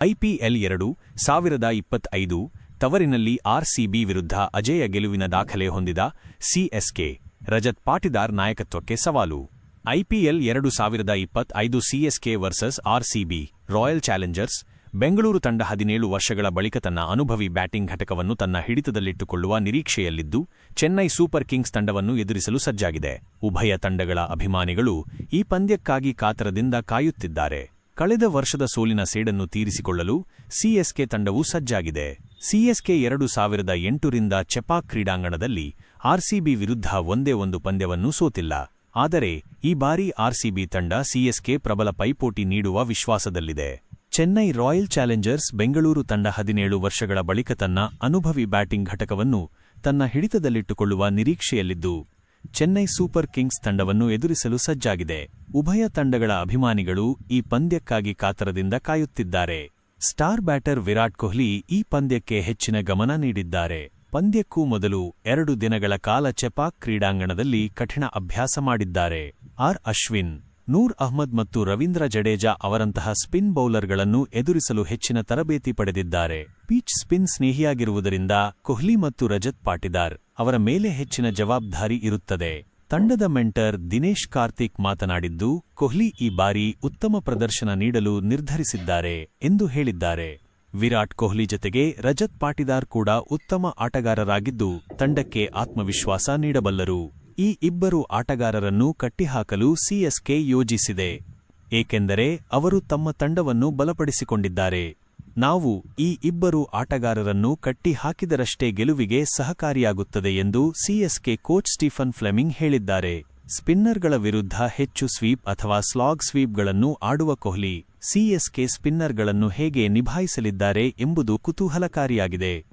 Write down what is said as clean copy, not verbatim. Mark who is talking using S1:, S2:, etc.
S1: IPL 2025 ತವರಿನಲ್ಲಿ RCB ವಿರುದ್ಧ ಅಜೇಯ ಗೆಲುವಿನ ದಾಖಲೆ ಹೊಂದಿದ ಸಿಎಸ್ಕೆ ರಜತ್ ಪಾಟಿದಾರ್ ನಾಯಕತ್ವಕ್ಕೆ ಸವಾಲು. IPL 2025 CSK versus RCB royal Challengers Bengaluru ತಂಡ 17 ವರ್ಷಗಳ ಬಳಿಕ ತನ್ನ ಅನುಭವಿ ಬ್ಯಾಟಿಂಗ್ ಘಟಕವನ್ನು ತನ್ನ ಹಿಡಿತದಲ್ಲಿಟ್ಟುಕೊಳ್ಳುವ ನಿರೀಕ್ಷೆಯಲ್ಲಿದ್ದು, ಚೆನ್ನೈ ಸೂಪರ್ ಕಿಂಗ್ಸ್ ತಂಡವನ್ನು ಎದುರಿಸಲು ಸಜ್ಜಾಗಿದೆ. ಉಭಯ ತಂಡಗಳ ಅಭಿಮಾನಿಗಳು ಈ ಪಂದ್ಯಕ್ಕಾಗಿ ಕಾತರದಿಂದ ಕಾಯುತ್ತಿದ್ದಾರೆ. ಕಳೆದ ವರ್ಷದ ಸೋಲಿನ ಸೇಡನ್ನು ತೀರಿಸಿಕೊಳ್ಳಲು ಸಿಎಸ್ಕೆ ತಂಡವು ಸಜ್ಜಾಗಿದೆ. ಸಿಎಸ್ಕೆ 2008 ರಿಂದ ಚೆಪಾಕ್ ಕ್ರೀಡಾಂಗಣದಲ್ಲಿ ಆರ್ಸಿಬಿ ವಿರುದ್ಧ ಒಂದೇ ಒಂದು ಪಂದ್ಯವನ್ನು ಸೋತಿಲ್ಲ. ಆದರೆ ಈ ಬಾರಿ ಆರ್ಸಿಬಿ ತಂಡ ಸಿಎಸ್ಕೆ ಪ್ರಬಲ ಪೈಪೋಟಿ ನೀಡುವ ವಿಶ್ವಾಸದಲ್ಲಿದೆ. ಚೆನ್ನೈ ರಾಯಲ್ ಚಾಲೆಂಜರ್ಸ್ ಬೆಂಗಳೂರು ತಂಡ 17 ವರ್ಷಗಳ ಬಳಿಕ ತನ್ನ ಅನುಭವಿ ಬ್ಯಾಟಿಂಗ್ ಘಟಕವನ್ನು ತನ್ನ ಹಿಡಿತದಲ್ಲಿಟ್ಟುಕೊಳ್ಳುವ ನಿರೀಕ್ಷೆಯಲ್ಲಿದ್ದು, ಚೆನ್ನೈ ಸೂಪರ್ ಕಿಂಗ್ಸ್ ತಂಡವನ್ನು ಎದುರಿಸಲು ಸಜ್ಜಾಗಿದೆ. ಉಭಯ ತಂಡಗಳ ಅಭಿಮಾನಿಗಳು ಈ ಪಂದ್ಯಕ್ಕಾಗಿ ಕಾತರದಿಂದ ಕಾಯುತ್ತಿದ್ದಾರೆ. ಸ್ಟಾರ್ ಬ್ಯಾಟರ್ ವಿರಾಟ್ ಕೊಹ್ಲಿ ಈ ಪಂದ್ಯಕ್ಕೆ ಹೆಚ್ಚಿನ ಗಮನ ನೀಡಿದ್ದಾರೆ. ಪಂದ್ಯಕ್ಕೂ ಮೊದಲು 2 ದಿನಗಳ ಕಾಲ ಚೆಪಾಕ್ ಕ್ರೀಡಾಂಗಣದಲ್ಲಿ ಕಠಿಣ ಅಭ್ಯಾಸ ಮಾಡಿದ್ದಾರೆ. ಅಶ್ವಿನ್, ನೂರ್ ಅಹ್ಮದ್ ಮತ್ತು ರವೀಂದ್ರ ಜಡೇಜಾ ಅವರಂತಹ ಸ್ಪಿನ್ ಬೌಲರ್ಗಳನ್ನು ಎದುರಿಸಲು ಹೆಚ್ಚಿನ ತರಬೇತಿ ಪಡೆದಿದ್ದಾರೆ. ಪಿಚ್ ಸ್ಪಿನ್ ಸ್ನೇಹಿಯಾಗಿರುವುದರಿಂದ ಕೊಹ್ಲಿ ಮತ್ತು ರಜತ್ ಪಾಟಿದಾರ್ ಅವರ ಮೇಲೆ ಹೆಚ್ಚಿನ ಜವಾಬ್ದಾರಿ ಇರುತ್ತದೆ. ತಂಡದ ಮೆಂಟರ್ ದಿನೇಶ್ ಕಾರ್ತಿಕ್ ಮಾತನಾಡಿದ್ದು, ಕೊಹ್ಲಿ ಈ ಬಾರಿ ಉತ್ತಮ ಪ್ರದರ್ಶನ ನೀಡಲು ನಿರ್ಧರಿಸಿದ್ದಾರೆ ಎಂದು ಹೇಳಿದ್ದಾರೆ. ವಿರಾಟ್ ಕೊಹ್ಲಿ ಜತೆಗೆ ರಜತ್ ಪಾಟಿದಾರ್ ಕೂಡ ಉತ್ತಮ ಆಟಗಾರರಾಗಿದ್ದು, ತಂಡಕ್ಕೆ ಆತ್ಮವಿಶ್ವಾಸ ನೀಡಬಲ್ಲರು. ಈ ಇಬ್ಬರು ಆಟಗಾರರನ್ನು ಕಟ್ಟಿಹಾಕಲು ಸಿಎಸ್ಕೆ ಯೋಜಿಸಿದೆ. ಏಕೆಂದರೆ ಅವರು ತಮ್ಮ ತಂಡವನ್ನು ಬಲಪಡಿಸಿಕೊಂಡಿದ್ದಾರೆ. ನಾವು ಈ ಇಬ್ಬರು ಆಟಗಾರರನ್ನು ಕಟ್ಟಿಹಾಕಿದರಷ್ಟೇ ಗೆಲುವಿಗೆ ಸಹಕಾರಿಯಾಗುತ್ತದೆ ಎಂದು ಸಿಎಸ್ಕೆ ಕೋಚ್ ಸ್ಟೀಫನ್ ಫ್ಲೆಮಿಂಗ್ ಹೇಳಿದ್ದಾರೆ. ಸ್ಪಿನ್ನರ್ಗಳ ವಿರುದ್ಧ ಹೆಚ್ಚು ಸ್ವೀಪ್ ಅಥವಾ ಸ್ಲಾಗ್ ಸ್ವೀಪ್ಗಳನ್ನು ಆಡುವ ಕೊಹ್ಲಿ, ಸಿಎಸ್ಕೆ ಸ್ಪಿನ್ನರ್ಗಳನ್ನು ಹೇಗೆ ನಿಭಾಯಿಸಲಿದ್ದಾರೆ ಎಂಬುದು ಕುತೂಹಲಕಾರಿಯಾಗಿದೆ.